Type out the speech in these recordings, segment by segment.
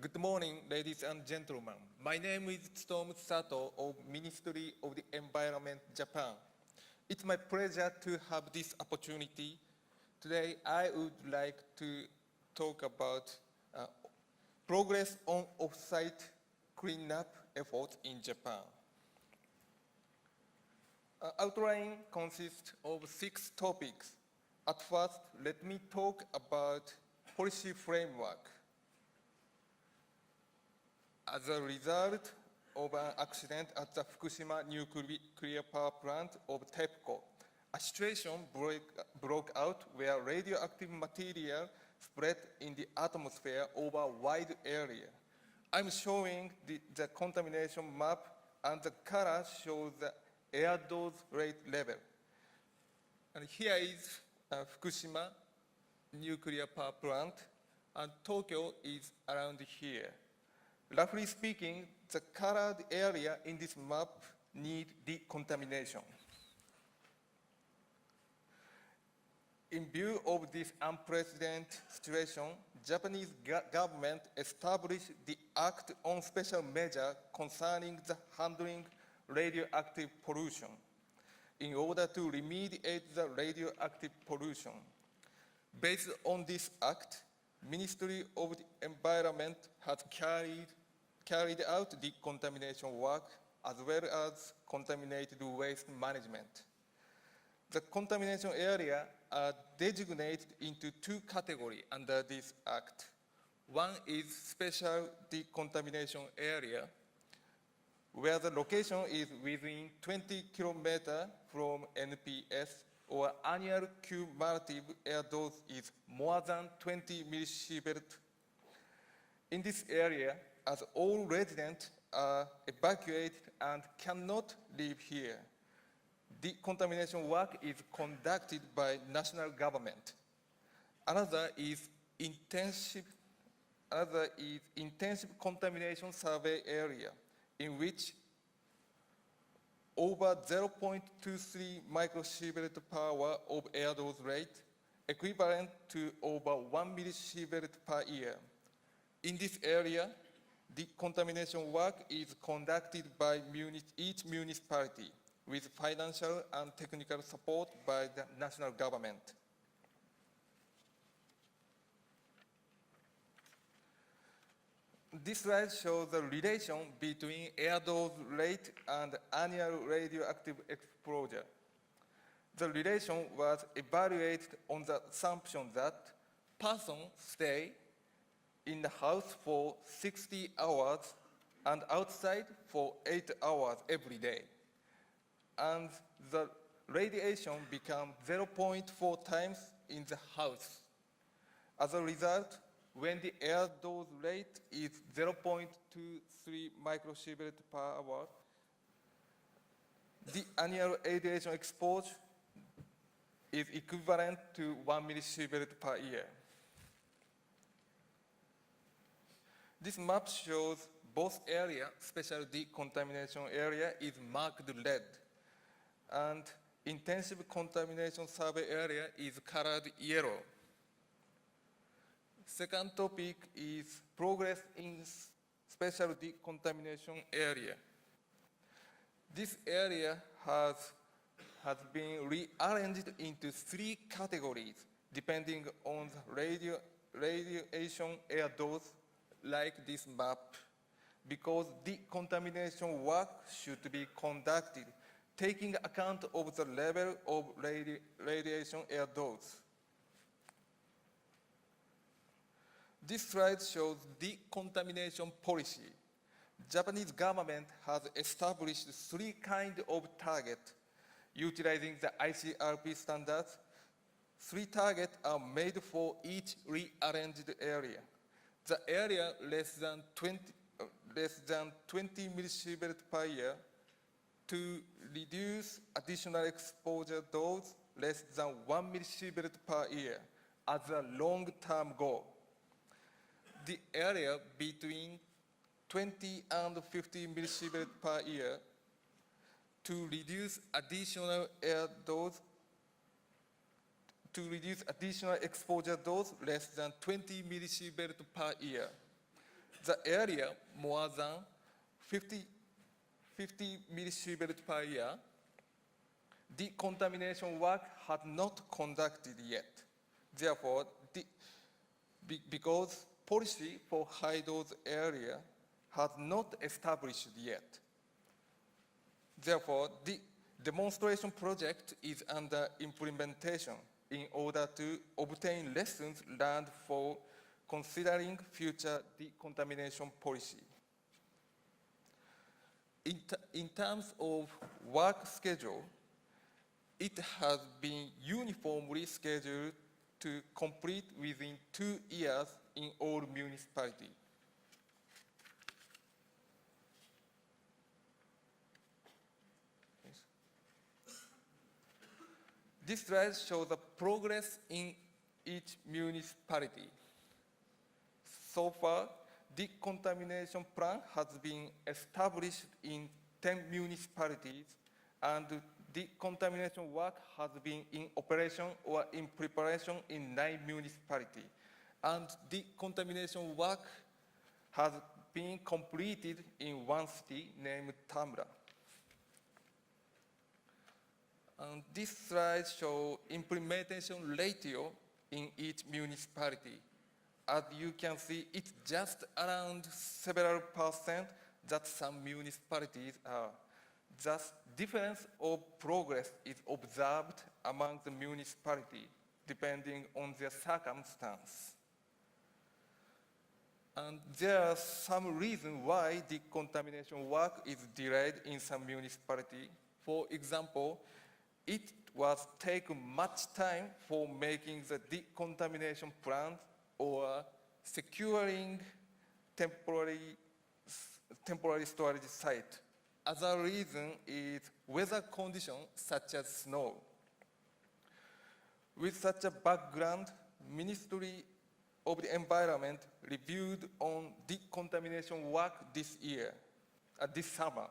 Good morning, ladies and gentlemen. My name is Tsutomu Sato of Ministry of the Environment, Japan. It's my pleasure to have this opportunity. Today, I would like to talk about progress on off-site cleanup efforts in Japan. Outline consists of 6 topics. At first, let me talk about policy framework. As a result of an accident at the Fukushima nuclear power plant of TEPCO, a situation broke out where radioactive material spread in the atmosphere over a wide area. I'm showing the contamination map, and the color shows the air dose rate level. And here is Fukushima nuclear power plant, and Tokyo is around here. Roughly speaking, the colored area in this map need decontamination. In view of this unprecedented situation, Japanese government established the Act on Special Measures concerning the handling radioactive pollution in order to remediate the radioactive pollution. Based on this act, Ministry of the Environment has carried out decontamination work as well as contaminated waste management. The contamination area are designated into 2 categories under this act. One is special decontamination area, where the location is within 20 kilometers from NPS, or annual cumulative air dose is more than 20 millisievert. In this area, as all residents are evacuated and cannot live here, decontamination work is conducted by national government. Another is intensive contamination survey area, in which over 0.23 microsievert per hour of air dose rate, equivalent to over 1 millisievert per year. In this area, decontamination work is conducted by each municipality with financial and technical support by the national government. This slide shows the relation between air dose rate and annual radioactive exposure. The relation was evaluated on the assumption that persons stay in the house for 60 hours and outside for 8 hours every day. And the radiation becomes 0.4 times in the house. As a result, when the air dose rate is 0.23 microsievert per hour, the annual radiation exposure is equivalent to 1 millisievert per year. This map shows both areas. Special decontamination area is marked red, and intensive contamination survey area is colored yellow. Second topic is progress in special decontamination area. This area has been rearranged into 3 categories depending on the radiation air dose, like this map, because decontamination work should be conducted taking account of the level of radiation air dose. This slide shows decontamination policy. Japanese government has established 3 kinds of targets utilizing the ICRP standards. 3 targets are made for each rearranged area. The area less than 20 millisievert per year to reduce additional exposure dose less than 1 millisievert per year as a long-term goal. The area between 20 and 50 millisievert per year to reduce additional exposure dose less than 20 millisievert per year. the area more than 50 millisievert per year, decontamination work had not conducted yet. Therefore, because policy for high dose area had not established yet. Therefore, the demonstration project is under implementation in order to obtain lessons learned for considering future decontamination policy. In terms of work schedule, it has been uniformly scheduled to complete within 2 years in all municipalities. This slide shows the progress in each municipality. So far, decontamination plan has been established in 10 municipalities, and decontamination work has been in operation or in preparation in 9 municipalities. And decontamination work has been completed in one city named Tamra. And this slide shows implementation ratio in each municipality. As you can see, it's just around several percent that some municipalities are. Thus, difference of progress is observed among the municipalities depending on their circumstance. And there are some reasons why decontamination work is delayed in some municipalities. For example, it was taken much time for making the decontamination plans or securing temporary storage site. Other reason is weather conditions such as snow. With such a background, Ministry of the Environment reviewed on decontamination work this summer,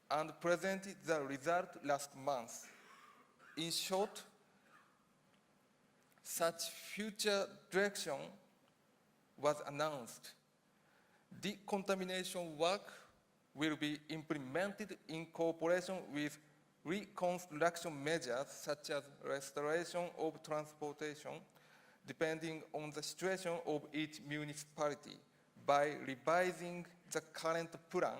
and presented the result last month. In short, such future direction was announced. Decontamination work will be implemented in cooperation with reconstruction measures such as restoration of transportation, depending on the situation of each municipality, by revising the current plan,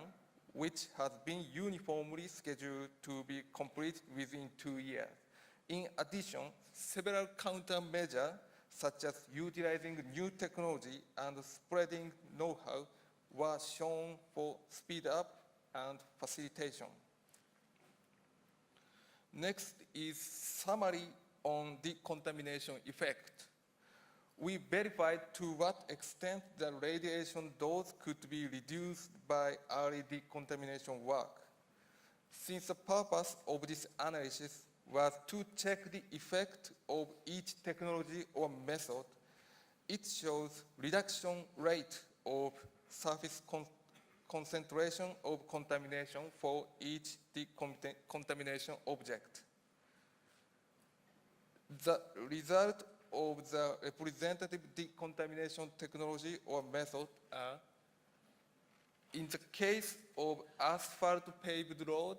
which has been uniformly scheduled to be complete within 2 years. In addition, several countermeasures, such as utilizing new technology and spreading know-how, were shown for speed up and facilitation. Next is summary on decontamination effect. We verified to what extent the radiation dose could be reduced by early decontamination work. Since the purpose of this analysis was to check the effect of each technology or method, it shows reduction rate of surface concentration of contamination for each decontamination object. The result of the representative decontamination technology or method are, in the case of asphalt paved road,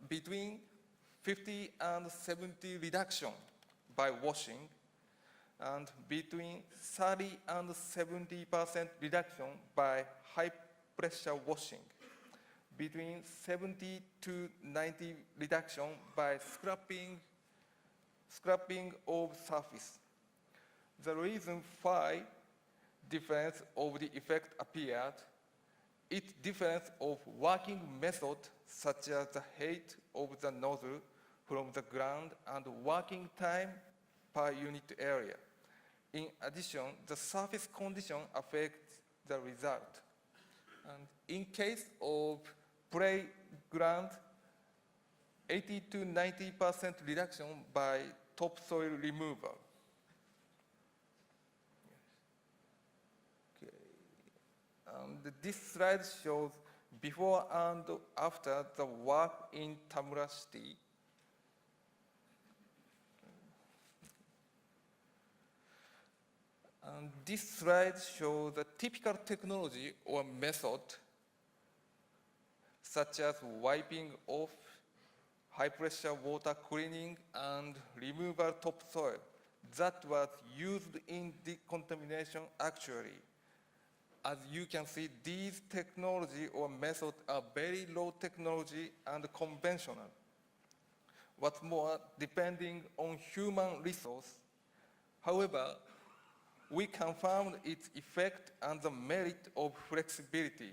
between 50 and 70 reduction by washing, and between 30 and 70% reduction by high pressure washing, between 70 to 90 reduction by scrapping of surface. The reason why difference of the effect appeared, its difference of working method, such as the height of the nozzle from the ground and working time per unit area. In addition, the surface condition affects the result. And in case of playground, 80 to 90% reduction by topsoil removal. Okay. And this slide shows before and after the work in Tamura City. And And this slide shows a typical technology or method such as wiping off high pressure water cleaning and removal topsoil that was used in decontamination actually. As you can see, these technology or methods are very low technology and conventional. What's more, depending on human resource. However, we confirmed its effect and the merit of flexibility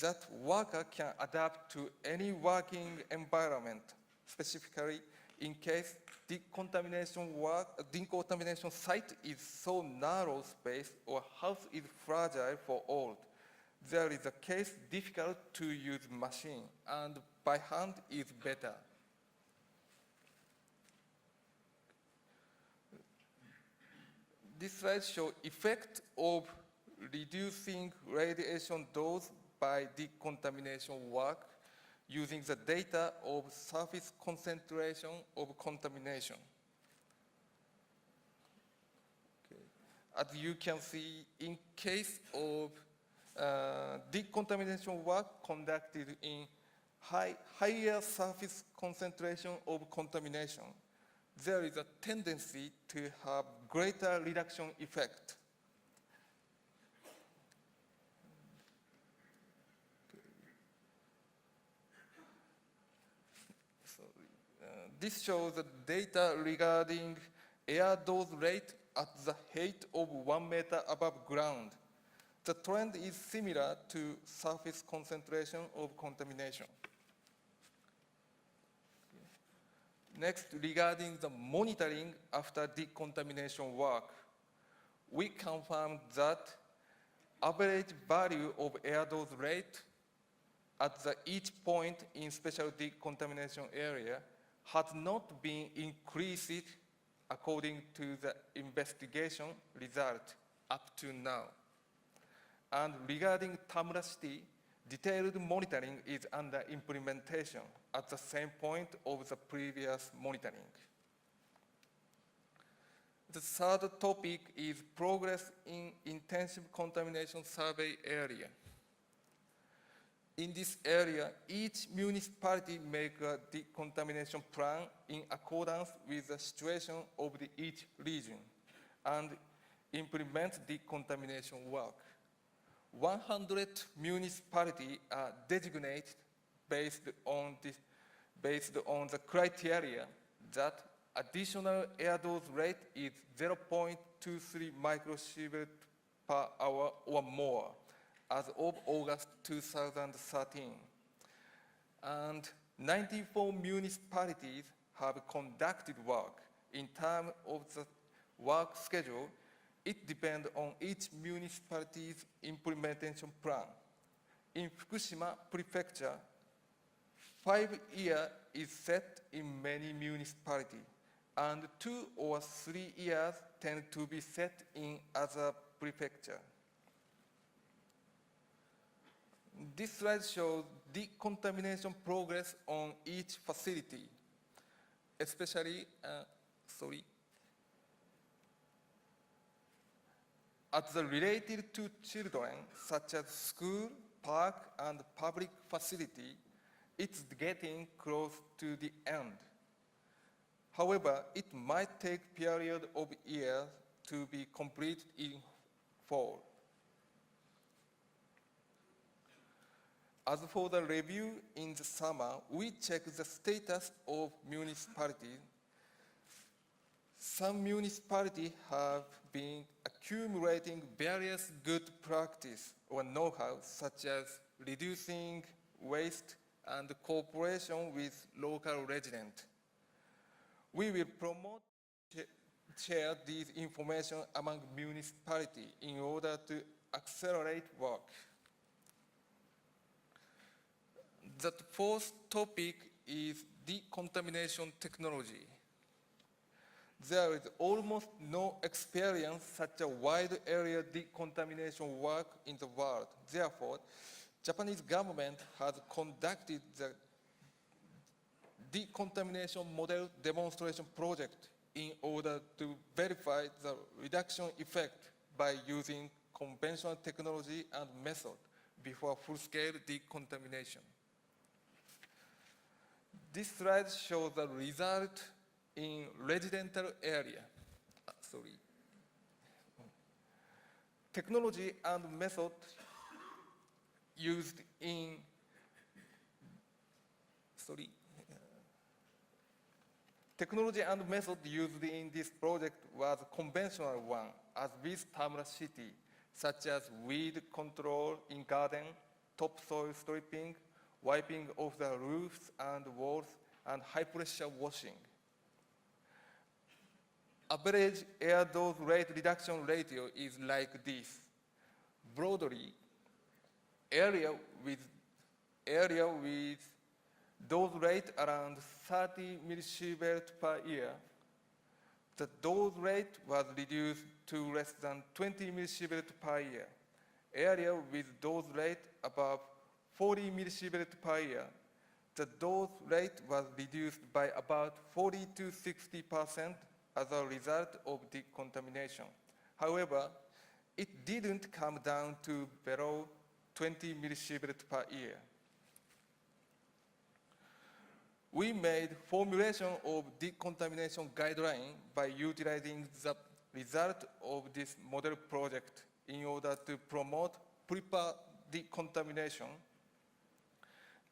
that worker can adapt to any working environment, specifically in case decontamination site is so narrow space or house is fragile for old. There is a case difficult to use machine and by hand is better. This slide shows effect of reducing radiation dose by decontamination work using the data of surface concentration of contamination. Okay. As you can see, in case of decontamination work conducted in higher surface concentration of contamination, there is a tendency to have greater reduction effect. This shows the data regarding air dose rate at the height of 1 meter above ground. The trend is similar to surface concentration of contamination. Next, regarding the monitoring after decontamination work, we confirmed that average value of air dose rate at each point in special decontamination area has not been increased according to the investigation result up to now. And regarding Tamura City, detailed monitoring is under implementation at the same point of the previous monitoring. The third topic is progress in intensive contamination survey area. In this area, each municipality makes a decontamination plan in accordance with the situation of each region and implements decontamination work. 100 municipalities are designated based on the criteria that additional air dose rate is 0.23 microsievert per hour or more as of August 2013. And 94 municipalities have conducted work. In terms of the work schedule, it depends on each municipality's implementation plan. In Fukushima Prefecture, 5 years is set in many municipalities, and 2 or 3 years tend to be set in other prefectures. This slide shows decontamination progress on each facility, especially, as related to children, such as school, park, and public facility, it's getting close to the end. However, it might take period of years to be completed in fall. As for the review in the summer, we check the status of municipalities. Some municipalities have been accumulating various good practice or know-how, such as reducing waste and cooperation with local residents. We will promote, share this information among municipalities in order to accelerate work. The fourth topic is decontamination technology. There is almost no experience such a wide area decontamination work in the world. Therefore, Japanese government has conducted the decontamination model demonstration project in order to verify the reduction effect by using conventional technology and method before full-scale decontamination. This slide shows the result in residential area. Technology and method used in Technology and method used in this project was conventional one, as with Tamura City, such as weed control in garden, topsoil stripping, wiping off the roofs and walls, and high-pressure washing. Average air dose rate reduction ratio is like this. Broadly, area with dose rate around 30 millisievert per year, the dose rate was reduced to less than 20 millisievert per year. Area with dose rate above 40 millisievert per year, the dose rate was reduced by about 40 to 60% as a result of decontamination. However, it didn't come down to below 20 millisievert per year. We made formulation of decontamination guideline by utilizing the result of this model project in order to promote proper decontamination.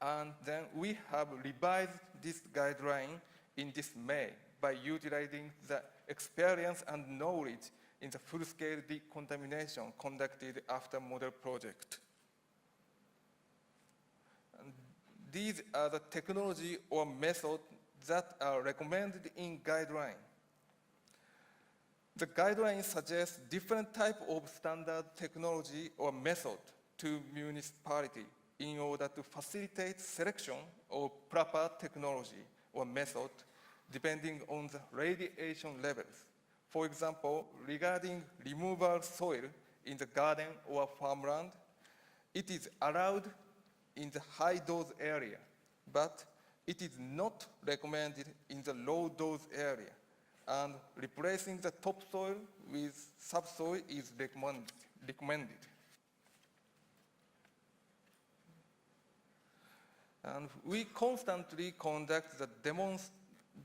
And then we have revised this guideline in this May by utilizing the experience and knowledge in the full-scale decontamination conducted after model project. And these are the technology or method that are recommended in guideline. The guideline suggests different type of standard technology or method to municipality in order to facilitate selection of proper technology or method depending on the radiation levels. For example, regarding removal soil in the garden or farmland, it is allowed in the high dose area, but it is not recommended in the low dose area, and replacing the topsoil with subsoil is recommended. And we constantly conduct the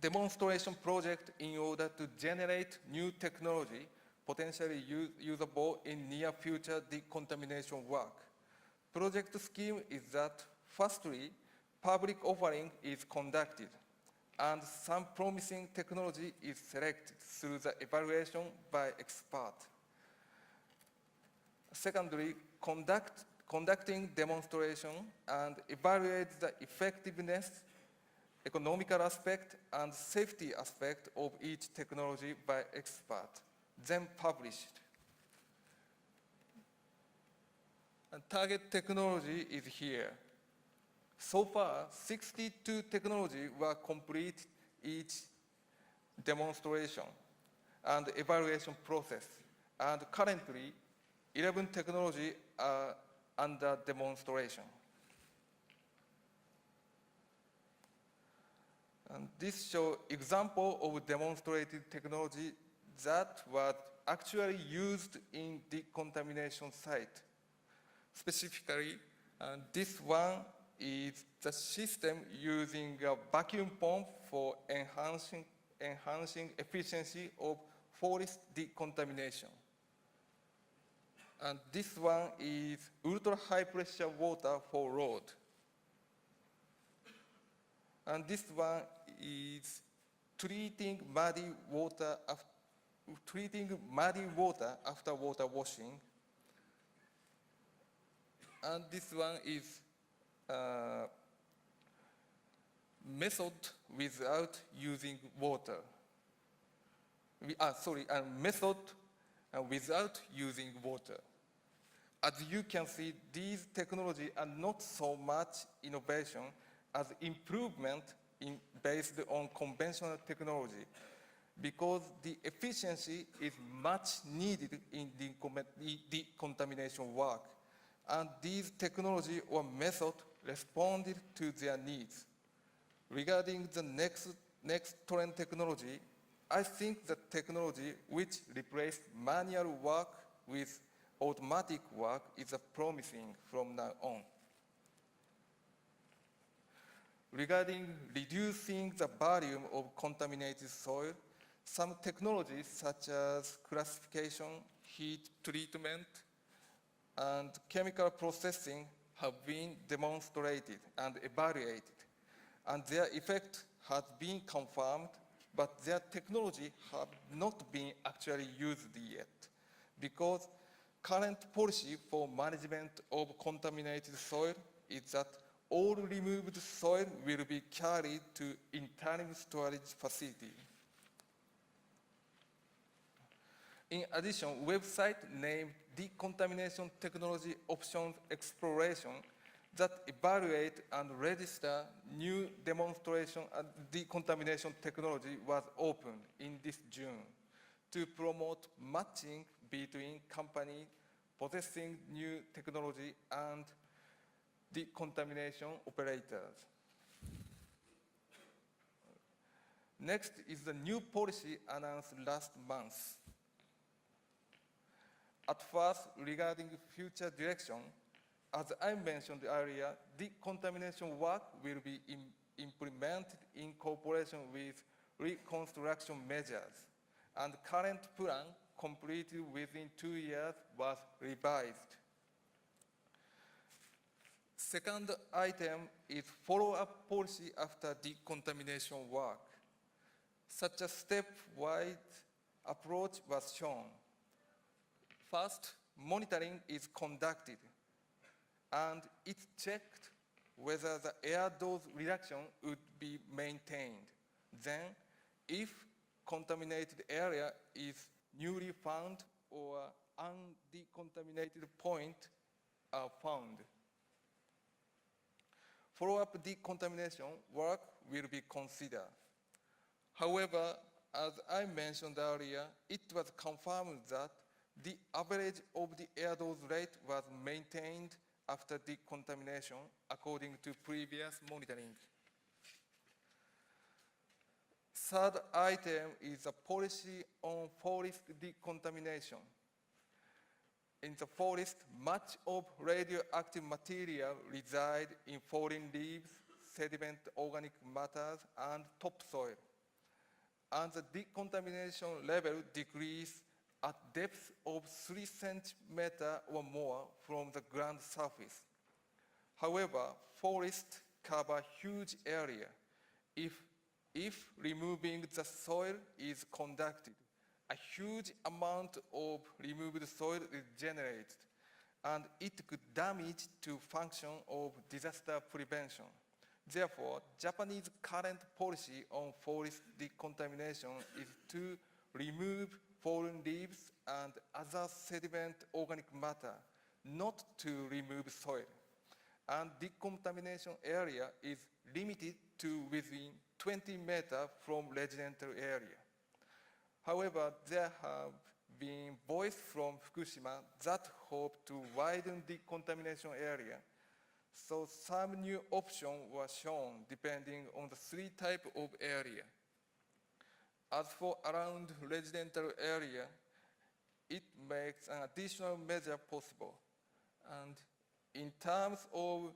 demonstration project in order to generate new technology potentially usable in near future decontamination work. Project scheme is that firstly, public offering is conducted and some promising technology is selected through the evaluation by experts. Secondly, conducting demonstration and evaluate the effectiveness, economical aspect, and safety aspect of each technology by expert, then published. And target technology is here. So far, 62 technologies were complete each demonstration and evaluation process. And currently, 11 technologies are under demonstration. And this shows example of demonstrated technology that was actually used in decontamination site. Specifically, this one is the system using a vacuum pump for enhancing efficiency of forest decontamination. And this one is ultra high pressure water for road. And this one is treating muddy water after water washing. And this one is method without using water. Method without using water. As you can see, these technologies are not so much innovation as improvement based on conventional technology, because the efficiency is much needed in decontamination work. And these technology or method responded to their needs. Regarding the next trend technology, I think the technology which replaced manual work with automatic work is promising from now on. Regarding reducing the volume of contaminated soil, some technologies such as classification, heat treatment, and chemical processing have been demonstrated and evaluated, and their effect has been confirmed, but their technology have not been actually used yet, because current policy for management of contaminated soil is that all removed soil will be carried to interim storage facility. In addition, website named Decontamination Technology Options Exploration that evaluate and register new demonstration and decontamination technology was opened in this June to promote matching between companies possessing new technology and decontamination operators. Next is the new policy announced last month. At first, regarding future direction, as I mentioned earlier, decontamination work will be implemented in cooperation with reconstruction measures, and current plan completed within 2 years was revised. Second item is follow-up policy after decontamination work. Such a step-wide approach was shown. First, monitoring is conducted, and it's checked whether the air dose reduction would be maintained. Then, if contaminated area is newly found or undecontaminated point are found, follow-up decontamination work will be considered. However, as I mentioned earlier, it was confirmed that the average of the air dose rate was maintained after decontamination according to previous monitoring. Third item is a policy on forest decontamination. In the forest, much of radioactive material reside in fallen leaves, sediment, organic matters, and topsoil. And the decontamination level decreases at depth of 3 centimeters or more from the ground surface. However, forests cover huge area. If removing the soil is conducted, a huge amount of removed soil is generated, and it could damage to function of disaster prevention. Therefore, Japanese current policy on forest decontamination is to remove fallen leaves and other sediment organic matter, not to remove soil. And decontamination area is limited to within 20 meters from residential area. However, there have been voices from Fukushima that hope to widen decontamination area. So some new options were shown depending on the 3 types of area. As for around residential area, it makes an additional measure possible. And in terms of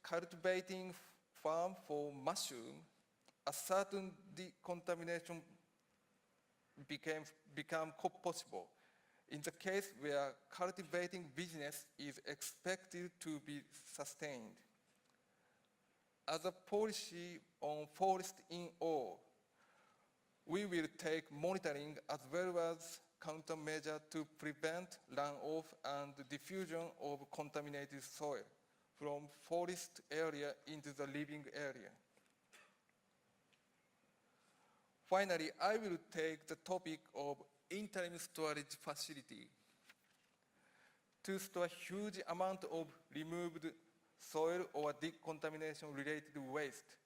cultivating farm for mushroom, a certain decontamination become possible in the case where cultivating business is expected to be sustained. As a policy on forest in all, we will take monitoring as well as countermeasure to prevent runoff and diffusion of contaminated soil from forest area into the living area. Finally, I will take the topic of interim storage facility. To store huge amount of removed soil or decontamination related waste,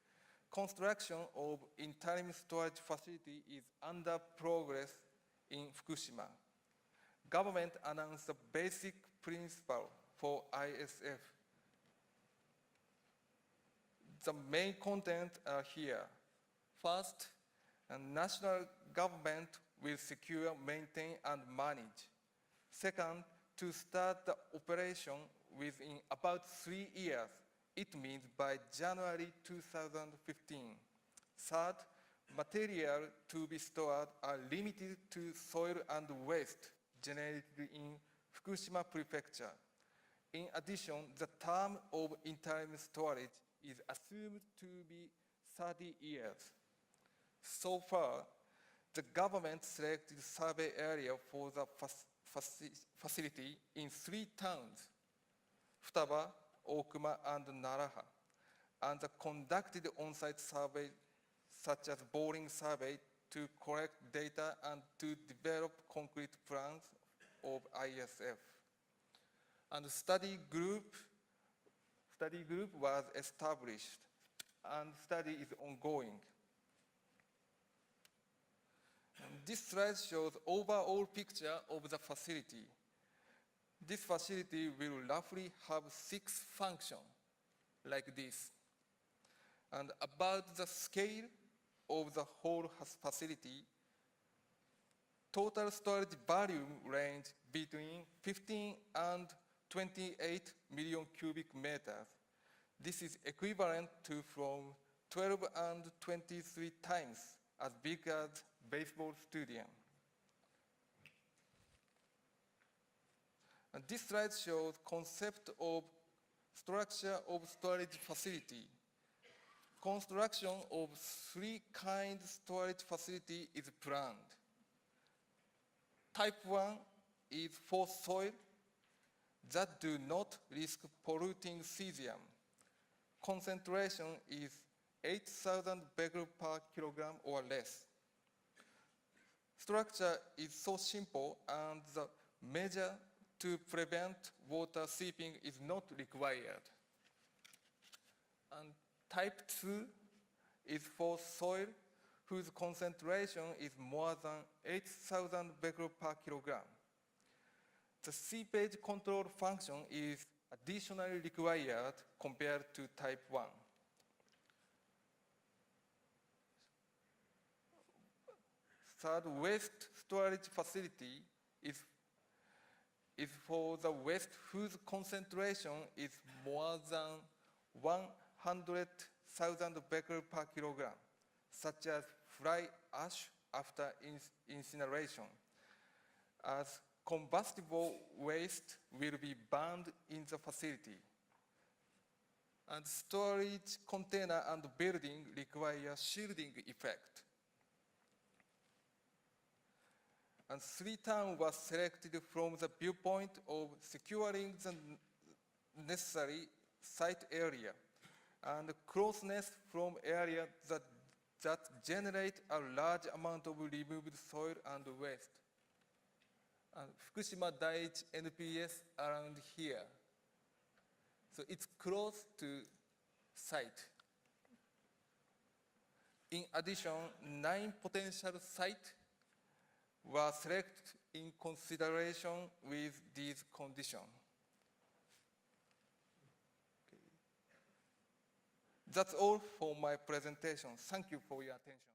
construction of interim storage facility is under progress in Fukushima. Government announced the basic principle for ISF. The main content are here. First, a national government will secure, maintain, and manage. Second, to start the operation within about 3 years. It means by January 2015. Third, material to be stored are limited to soil and waste generated in Fukushima Prefecture. In addition, the term of interim storage is assumed to be 30 years. So far, the government selected survey area for the facility in 3 towns, Futaba, Okuma, and Naraha, and conducted on-site survey such as boring survey to collect data and to develop concrete plans of ISF. And study group was established, and study is ongoing. And this slide shows overall picture of the facility. This facility will roughly have 6 functions like this. And about the scale of the whole facility, total storage volume range between 15 and 28 million cubic meters. This is equivalent to from 12 and 23 times as big as baseball stadium. And this slide shows concept of structure of storage facility. Construction of 3 kind storage facility is planned. Type 1 is for soil that do not risk polluting cesium. Concentration is 8,000 becquerel per kilogram or less. Structure is so simple and the measure to prevent water seeping is not required. And type 2 is for soil whose concentration is more than 8,000 becquerel per kilogram. The seepage control function is additionally required compared to type 1. Third, waste storage facility is for the waste whose concentration is more than 100,000 becquerel per kilogram, such as fly ash after incineration, as combustible waste will be burned in the facility. And storage container and building require shielding effect. And 3 towns were selected from the viewpoint of securing the necessary site area and closeness from areas that generate a large amount of removed soil and waste. And Fukushima Daiichi NPS around here. So it's close to site. In addition, 9 potential sites were selected in consideration with these conditions. Okay. That's all for my presentation. Thank you for your attention.